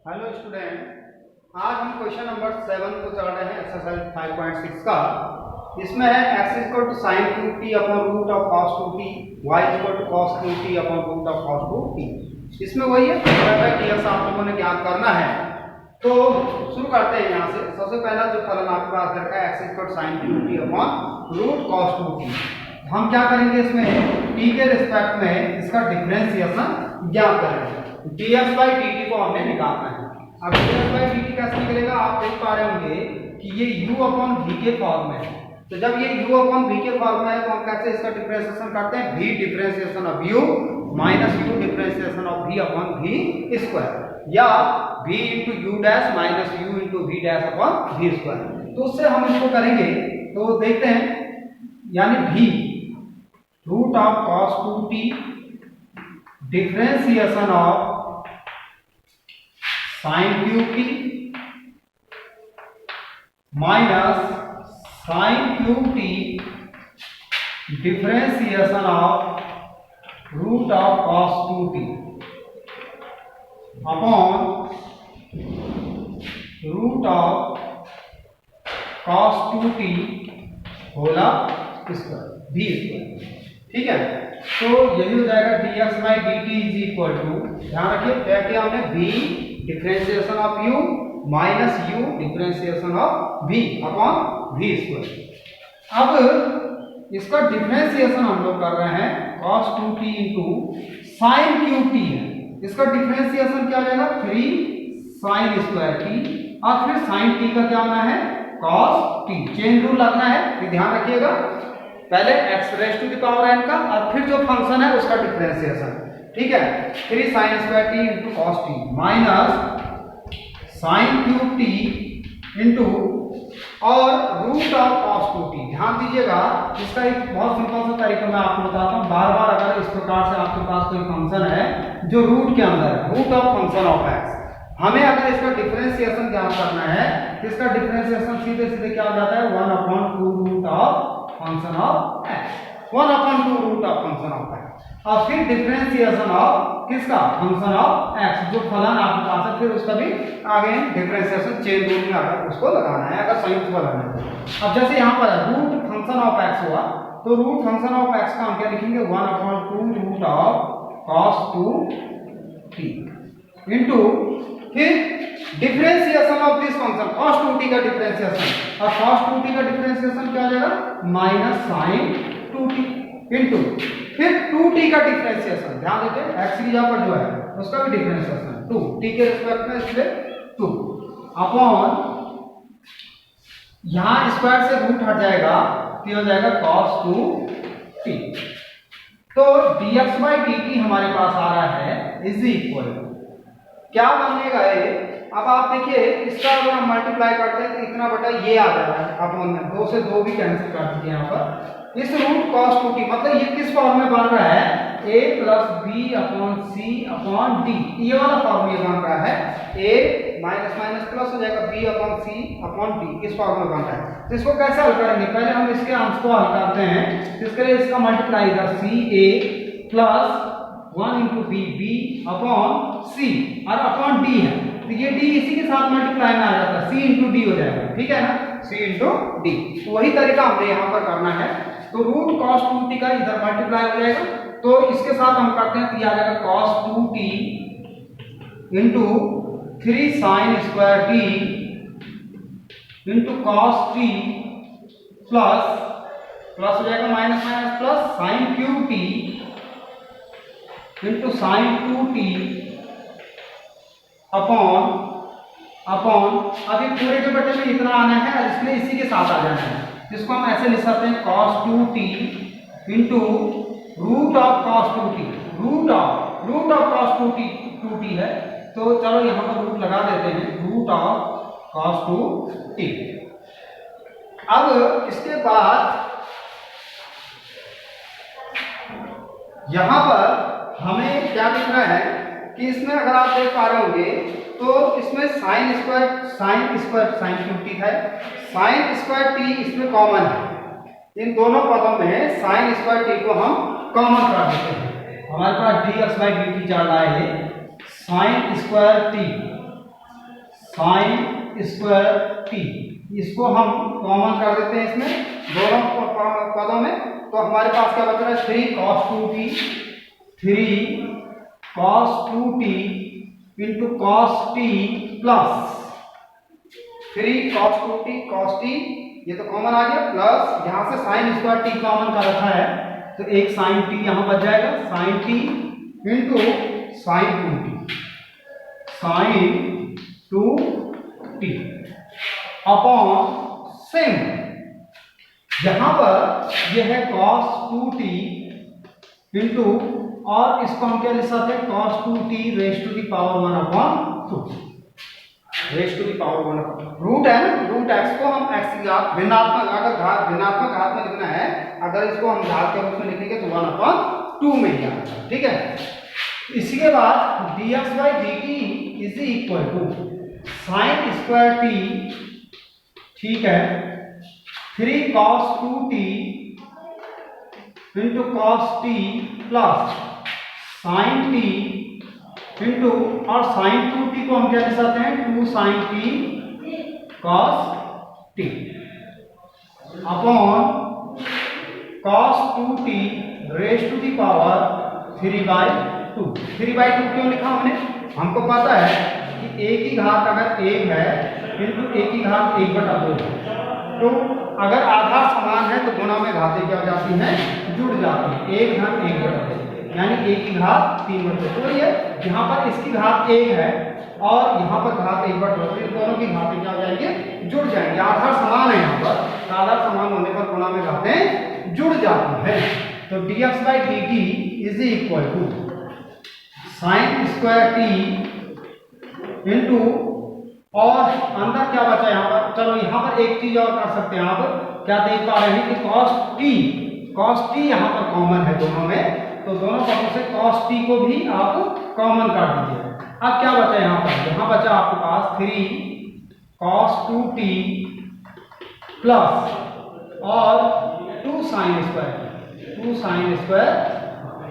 Hello student, आज हम question number 7 को चल रहे हैं एक्सरसाइज 5.6 का। इसमें है x equal to sine 2t upon root of cos 2t, y equal to cos 2t upon root of cos 2t। इसमें वही है dx आप लोगों ने ज्ञात करना है। तो शुरू करते हैं यहाँ से। सबसे पहला जो फलन आपके पास रखा है x equal to sine 2t upon root cos 2t। हम क्या करेंगे, इसमें t के रिस्पेक्ट में इसका डिफरेंशिएशन ज्ञात करेंगे। dx बाई dt को हमने निकालना है। अब dx बाई dt कैसे निकलेगा, आप देख पा रहे होंगे कि ये u अपॉन v के फॉर्म में है। तो जब ये u अपॉन v के फॉर्म में है तो हम कैसे इसका डिफरेंशिएशन करते हैं, v differentiation of u minus u differentiation of v upon v square, या v into you dash minus u into v dash upon v square. तो उससे हम इसको करेंगे तो देखते हैं, यानी v root of cos 2t differentiation of sine cube T minus sine cube T differentiation of root of cos 2t upon root of cos 2t होला स्क्वायर v स्क्वायर। ठीक है, तो यही हो जाएगा dx by dt is equal to, ध्यान रखिए क्या किया हमने, v differentiation of u minus u differentiation of v upon v square. अब इसका डिफरेंशिएशन हम लोग कर रहे हैं cos 2t into sine cube t है। इसका डिफरेंशिएशन क्या हो जाएगा, 3 साइन स्क्वायर t, और फिर साइन t का क्या होना है, cos t। चेन रूल लगना है, तो ध्यान रखिएगा, पहले x raise to the power n का और फिर जो फंक्शन है उसका डिफरेंशिएशन। ठीक है, 3 sign square t into cos t minus sine cube t into और रूट ऑफ cos 2t। ध्यान दीजिएगा, इसका एक बहुत सिंपल सा तरीका मैं आपको बताता हूँ। बार बार अगर इस प्रकार से आपके पास कोई फंक्शन है जो रूट के अंदर है, root of function of x, हमें अगर इसका डिफरेंशिएशन ज्ञात करना है तो इसका डिफरेंशिएशन सीधे सीधे क्या हो जाता है, 1/2 root of function of x, 1/2 root of function of x, और फिर डिफरेंशिएशन ऑफ किसका, फंक्शन ऑफ x, जो फलन आपके पास है, फिर उसका भी आगे डिफरेंशिएशन चेन रूल में आकर उसको लगाना है अगर संयुक्त फलन है। अब जैसे यहाँ पर रूट फंक्शन ऑफ x हुआ, तो रूट फंक्शन ऑफ x का हम क्या लिखेंगे, 1/2 root of cos 2t into फिर differentiation of this function cos 2t का डिफरेंशिएशन, और cos 2t का डिफरेंशिएशन क्या हो जाएगा, माइनस साइन 2t इंटू फिर 2t का डिफरेंशिएशन। ध्यान दीजिए x की जगह पर जो है उसका भी डिफरेंशिएशन 2 t के रिस्पेक्ट में, इसलिए 2 अपॉन यहां स्क्वायर से रूट हट जाएगा तो हो जाएगा cos 2t। तो dx बाई dt हमारे पास आ रहा है इज इक्वल, क्या बनेगा ये, अब आप देखिए इसका अगर हम मल्टीप्लाई करते हैं तो इतना बटा ये आ जाता है अपॉन में, 2 से 2 भी कैंसिल कर दीजिए यहाँ पर। इस रूट cos 2t मतलब ये किस फॉर्म में बन रहा है, a plus B upon C upon D, ये वाला फॉर्म ये बन रहा है, a माइनस माइनस प्लस हो जाएगा b upon C upon D, इस फॉर्म में बन रहा है। तो इसको कैसे हल करेंगे, पहले हम इसके अंश को हल करते हैं। तो इसके लिए इसका मल्टीप्लाई इधर c a plus 1 into b upon c और अपॉन डी है, तो ये डी इसी के साथ मल्टीप्लाई में आ जाता है, सी इंटू डी हो जाएगा। ठीक है ना, सी इंटू डी। तो वही तरीका हमने यहाँ पर करना है। तो रूट cos 2t का इधर मल्टीप्लाई हो जाएगा, तो इसके साथ हम करते हैं तो ये आ जाएगा cos 2t into 3 sign square t into cos t plus हो जाएगा minus minus plus sine cube t into sine 2t upon अभी पूरे के बटे में इतना आना है और इसमें इसी के साथ आ जाना है। इसको हम ऐसे लिख सकते हैं cos 2t into root of cos 2t, root of cos 2t है, तो चलो यहाँ पर रूट लगा देते हैं, रूट ऑफ cos 2t। अब इसके बाद यहाँ पर हमें क्या दिख रहा है कि इसमें अगर आप देख पा रहे होंगे तो इसमें साइन क्यूब टी है, साइन स्क्वायर टी इसमें कॉमन है। इन दोनों पदों में साइन स्क्वायर टी को हम कॉमन कर देते हैं। हमारे पास dx बाई dt चल रहा है sign square T sign square T, इसको हम कॉमन कर देते हैं इसमें दोनों पदों में, तो हमारे पास क्या बच रहा है 3 cos 2t, 3 cos 2t into cos t plus 3 cos 2t cos t, ये तो कॉमन आ गया, प्लस यहाँ से साइन स्क्वायर टी कॉमन का रखा है तो एक साइन टी यहाँ बच जाएगा, sine T into sine 2t, sine 2t upon same, यहां पर यह है cos 2t इंटू, और इसको हम क्या लिख सकते हैं cos 2t raise to the power 1 upon 2, raise to the power 1 root है ना, रूट x को हम x की घात भिन्नात्मक, अगर घात भिन्नात्मक घात में लिखना है, अगर इसको हम घात के रूप में लिखेंगे तो 1 अपॉन 2 में ही आएगा, ठीक है। इसी के बाद dx by dt is equal to sine square t, ठीक है, 3 cos 2t into cos t plus sine t into, और साइन 2t को हम क्या लिख सकते हैं 2 sine t cos t upon cos 2t raise to the power 3/2, 3/2 क्यों लिखा हमने, हमको पता है कि a की घात अगर 1 है इंटू a की घात 1/2 है, तो अगर आधार समान है तो गुणा में घातें क्या हो जाती हैं, जुड़ जाती हैं, 1 घन 1/2 यानी a की घात 3/2, तो ये यहाँ पर इसकी घात 1 है और यहाँ पर घात 1/2, इन दोनों की घातें क्या हो जाएंगे, जुड़ जाएंगे, आधार समान है, यहाँ पर आधार समान होने पर गुणा में घातें जुड़ जाती हैं, तो dx by dt is equal to sine square T into, और अंदर क्या बचा यहाँ पर, चलो यहाँ पर एक चीज और कर सकते हैं, आप क्या देख पा रहे हैं कि cos t यहाँ पर कॉमन है दोनों में, तो दोनों पक्षों से cos t को भी आप कॉमन कर दीजिए। अब क्या बचा यहाँ पर, यहाँ बचा आपके पास 3 cos 2t प्लस और 2 sine square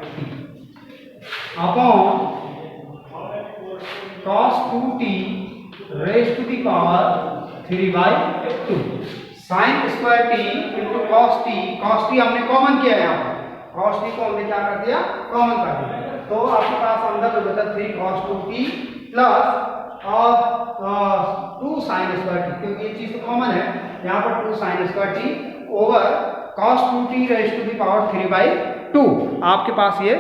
t upon cos 2t raise to the power 3/2, sine square t into cos t हमने कॉमन किया है, यहाँ पर cos t को हमने क्या कर दिया, कॉमन कर दिया, तो आपके पास अंदर जो बचा 3 cos 2t प्लस और 2 साइन स्क्वायर t, क्योंकि ये चीज तो कॉमन है, यहाँ पर 2 sine square t over cos 2t raise to the power 3/2 आपके पास ये।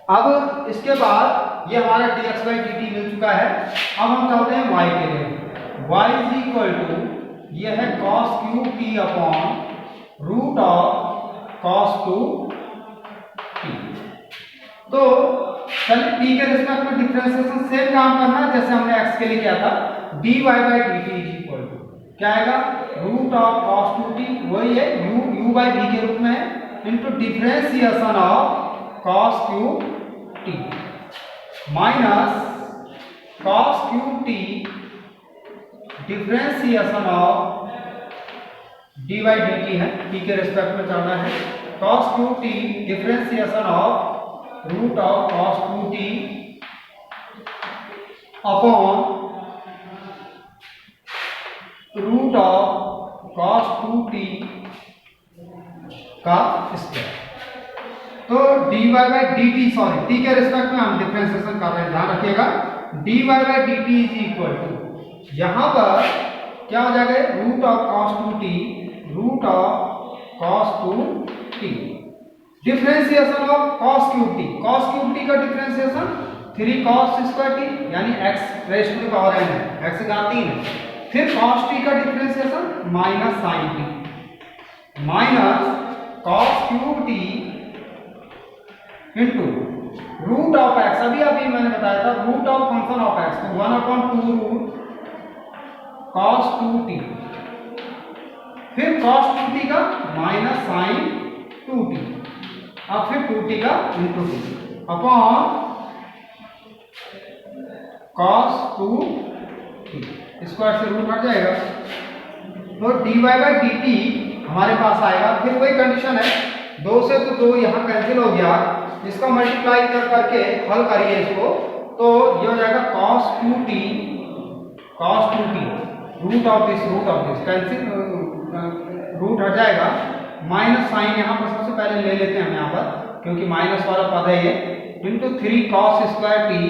अब इसके बाद ये हमारा dx बाई dt मिल चुका है, अब हम चलते हैं y के लिए, y इज इक्वल टू ये है cos cube t upon root of cos 2t, तो चलिए t के रिस्पेक्ट में डिफरेंशिएशन सेम काम करना है जैसे हमने x के लिए किया था, dy by dt is equal to क्या आएगा, रूट ऑफ cos 2t, वही है u बाई v के रूप में है, into differentiation of cos cube t minus cos cube t differentiation of dy by dt है, t के रिस्पेक्ट में चलना है, cos cube t differentiation of root of cos 2t upon root of cos 2t का square, तो dy by dt, sorry t के respect में हम डिफरेंशिएशन कर रहे हैं, ध्यान रखिएगा, dy by dt is equal to यहां पर क्या हो जाएगा, root of cos 2t, root of cos 2t differentiation of cos cube t का डिफरेंशिएशन 3 cos स्क्वायर t यानी x raise to the power n है, x का 3 है, फिर cos t का differentiation minus sin t minus cos cube t into root of x, अभी मैंने बताया था root of function of x, तो 1/2 रूट cos 2t, फिर cos 2t का माइनस sin 2t, अब फिर 2t का into t upon cos 2t, square से रूट हट जाएगा, तो dy बाई dt हमारे पास आएगा, फिर वही कंडीशन है, 2 से तो 2 यहाँ कैंसिल हो गया, इसका मल्टीप्लाई कर करके हल करिए इसको, तो ये हो जाएगा cos 2t cos 2t root of this cancel, root हट जाएगा, माइनस साइन यहाँ पर सबसे पहले ले लेते हैं हम यहाँ पर क्योंकि माइनस वाला पद है ये, into 3 cos square T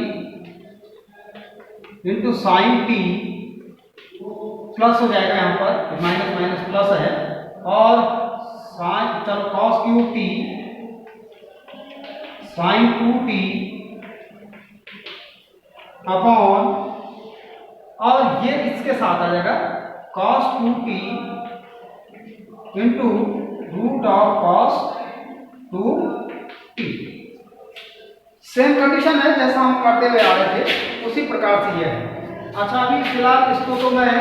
into sign T plus हो जाएगा यहाँ पर, माइनस माइनस प्लस है, और साइन, चलो cos cube T sine 2t upon, और ये इसके साथ आ जाएगा cos 2t into root of cos 2t। Same condition है जैसा हम करते हुए आ रहे थे, उसी प्रकार से ये है। अच्छा अभी फिलहाल इसको तो मैं,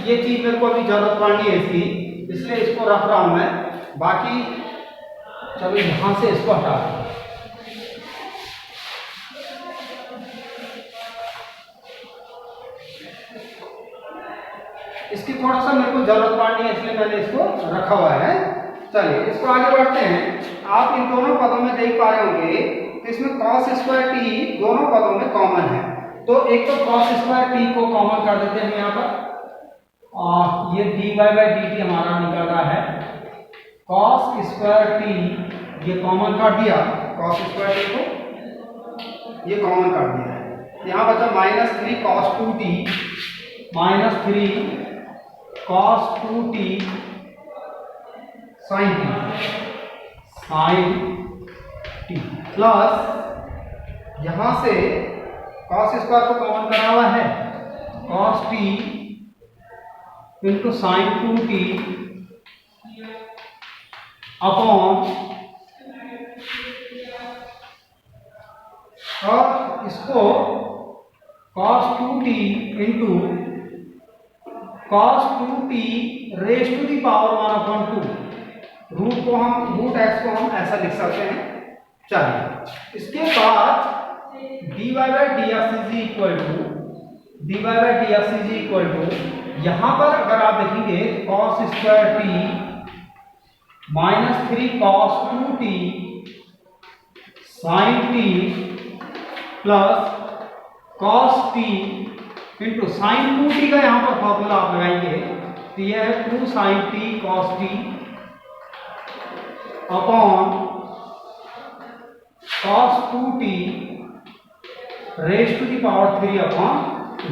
ये चीज मेरे को अभी जरूरत पड़नी है इसकी, इसलिए इसको रख रहा हूं मैं, बाकी चलो यहां से इसको हटा दें। इसकी थोड़ा सा मेरे को जरूरत पड़नी है इसलिए मैंने इसको रखा हुआ है। चलिए इसको आगे बढ़ते हैं। आप इन दोनों पदों में देख पा रहे होंगे तो इसमें cos स्क्वायर टी दोनों पदों में कॉमन है, तो एक तो cos स्क्वायर टी को कॉमन कर देते हैं यहाँ पर, और ये dy बाई dt हमारा निकल रहा है, cos स्क्वायर टी ये कॉमन कर दिया, cos स्क्वायर टी को ये कॉमन कर दिया है, यहाँ बचा minus 3 cos 2t minus 3 cos 2t sin t plus यहां से cos स्क्वायर को कॉमन करा हुआ है, cos t into sine 2t upon, और इसको cos 2t into cos 2t raise to the power 1/2, root को हम, रूट एक्स को हम ऐसा लिख सकते हैं। चलिए इसके बाद dy by dx is equal to, यहां पर अगर आप देखेंगे cos square t minus 3 cos 2t sin t plus cos t into sine 2t का यहां पर फॉर्मूला आप लगाएंगे तो यह है 2 sin t cos t upon cos 2t raise to the power 3 upon 2।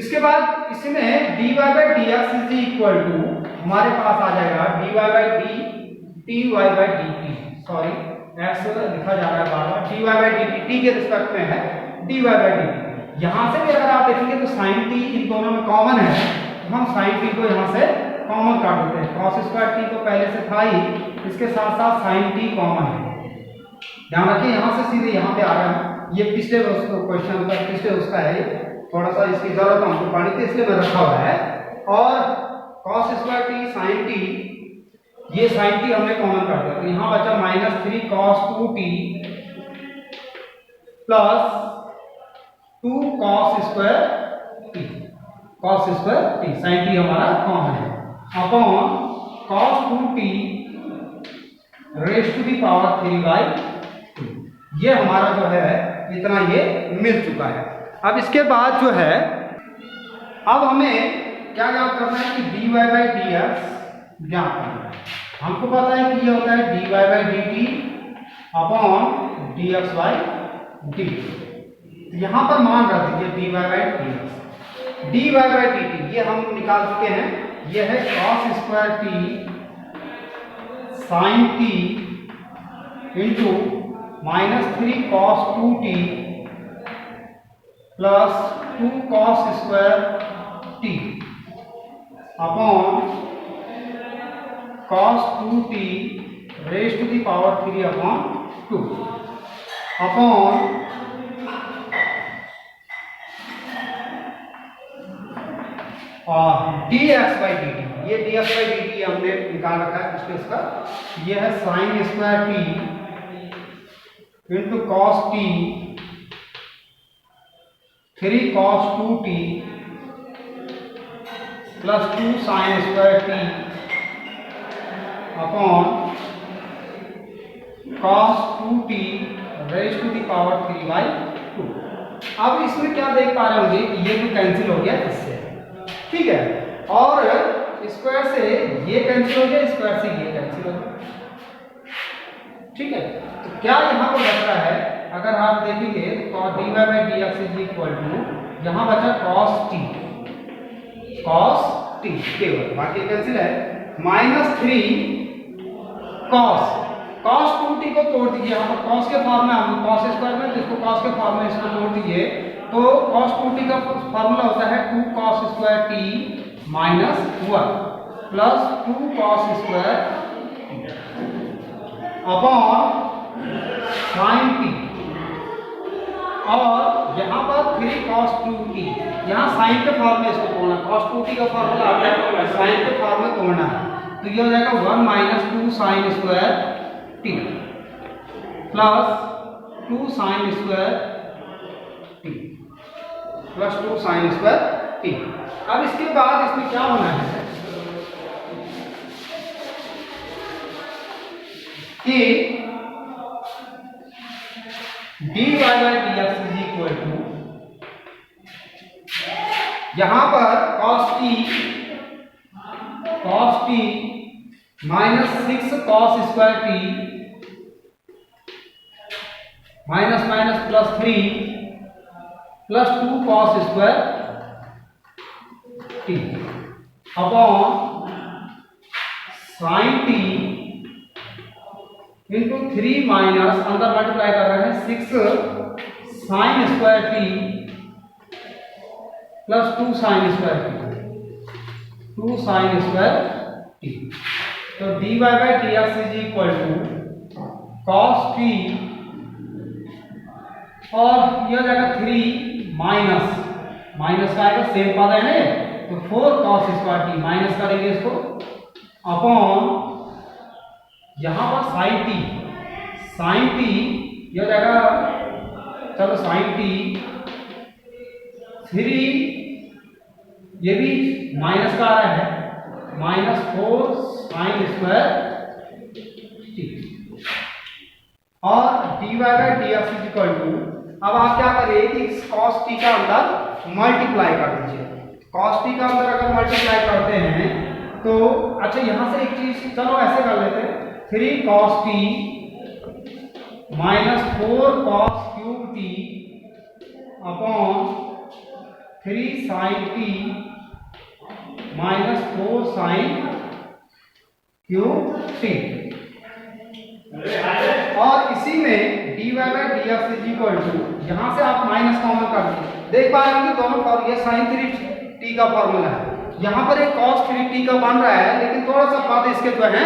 इसके बाद इसमें dy by dx is equal to हमारे पास आ जाएगा dy by dy by dt, sorry x लिखा जा रहा है बार बार, dy बाई dt t के रिस्पेक्ट में है dy बाई dt। यहां से भी अगर आप देखेंगे तो sin t इन दोनों में कॉमन है, तो हम sin t को यहां से कॉमन काट देते हैं, cos स्क्वायर t तो पहले से था ही, इसके साथ साथ sin t कॉमन है। ध्यान रखिए यहां से सीधे यहां पे आ रहा है, ये पिछले क्वेश्चन का पिछले उसका है, थोड़ा सा इसकी जरूरत हमको पड़ी थी इसलिए मैं रखा हुआ है, और cos square t sin t, ये sin t हमने कॉमन कर दिया, तो यहां बचा minus 3 cos 2t plus 2 cos square t, cos square t, sin t हमारा कॉमन है, upon cos 2t raise to the power 3 by 2। ये हमारा जो है इतना ये मिल चुका है। अब इसके बाद जो है, अब हमें क्या ज्ञात करना है कि dy बाई dx ज्ञात करना है। हमको पता है कि ये होता है dy by dt upon dx by dt। यहां पर मान रख दीजिए dy by dx, dy by dt ये हम निकाल चुके हैं, ये है cos square t sin t into minus 3 cos 2t plus 2 cos square t upon cos 2t raise to the power 3 upon 2 upon dx by dt, ये dx by dt हमने निकाल रखा है पिछले इसका, ये है sign square t into cos t 3 cos 2t plus 2 sine square t upon cos 2t raise to the power 3 by 2। अब इसमें क्या देख पा रहे होंगे कि ये तो कैंसिल हो गया इससे, ठीक है, और स्क्वायर से ये कैंसिल हो गया, स्क्वायर से ये कैंसिल हो गया, ठीक है। तो क्या यहाँ पर बच रहा है, अगर आप देखेंगे तो dy by D X is equal to, यहाँ बचा cos t केवल, बाकी कैंसिल है, -3 cos 2t को तोड़ दीजिए, यहाँ पर cos के फॉर्म में हम cos स्क्वायर में, जिसको cos के फॉर्म में इसको तोड़ दीजिए, तो cos 2t का फॉर्मूला होता है 2 cos square t -1 plus 2 cos square upon sin t, और यहाँ पर 3 cos 2t, यहाँ sin के फॉर्म में इसको तोड़ना, cos 2t का फॉर्मूला आता है sin के फॉर्म में तोड़ना है, तो ये हो जाएगा 1 - 2 sin square t plus 2 sin square t plus 2 sin square t। अब इसके बाद इसमें क्या होना है कि dy by dx is equal to, यहां पर cos t -6 cos square t minus minus plus 3 plus 2 cos square t upon sin t into 3 minus, अंदर मल्टीप्लाई कर रहे हैं 6 sin square t plus 2 sin square t, 2 sin square t। तो dy by D X is equal to cos t, और यह हो जाएगा 3 minus का आएगा, सेम पद है ना, तो 4 cos स्क्वायर t, माइनस करेंगे इसको, अपॉन यहां पर sin t यह हो जाएगा, चलो sin t 3, ये भी माइनस का आ रहा है, -4 sin स्क्वायर t, और dy by D X is equal to, अब आप क्या करिए कि cos t का अंदर मल्टीप्लाई कर दीजिए, cos t का अंदर अगर मल्टीप्लाई करते हैं तो, अच्छा यहां से एक चीज, चलो ऐसे कर लेते हैं, 3 cos t -4 cos cube t upon 3 sin t -4 sin cube t, और इसी में dy by D X is equal to, यहां से आप माइनस कॉमन कर दीजिए, देख पा रहे हैं कि दोनों फॉर्म, ये sin 3t का फॉर्मूला है, यहाँ पर एक cos 3t का बन रहा है, लेकिन थोड़ा सा पद इसके जो है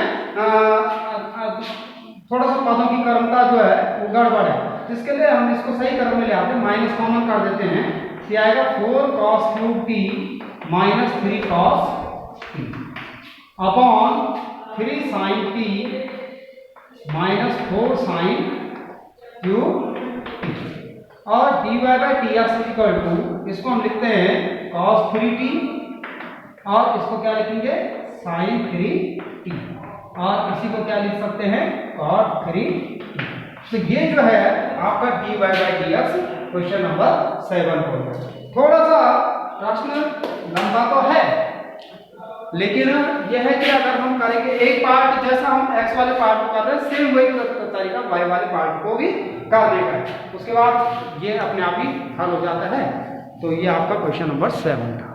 थोड़ा सा पदों की क्रमता जो है वो गड़बड़ है, इसके लिए हम इसको सही क्रम में ले आते हैं, माइनस कॉमन कर देते हैं, क्या आएगा 4 cos cube t -3 cos t upon 3 sin t -4 sin cube t, और dy by D X equal to, इसको हम लिखते हैं cos 3t, और इसको क्या लिखेंगे sin 3t, और इसी को क्या लिख सकते हैं cos 3t। तो ये जो है आपका dy by D x question number 7 हो गया। थोड़ा सा प्रश्न लंबा तो है, लेकिन यह है कि अगर हम करेंगे एक पार्ट, जैसा हम x वाले पार्ट को कर रहे हैं, सेम वही तरीका y वाले पार्ट को भी करने का है, उसके बाद ये अपने आप ही हल हो जाता है। तो ये आपका क्वेश्चन नंबर 7 था।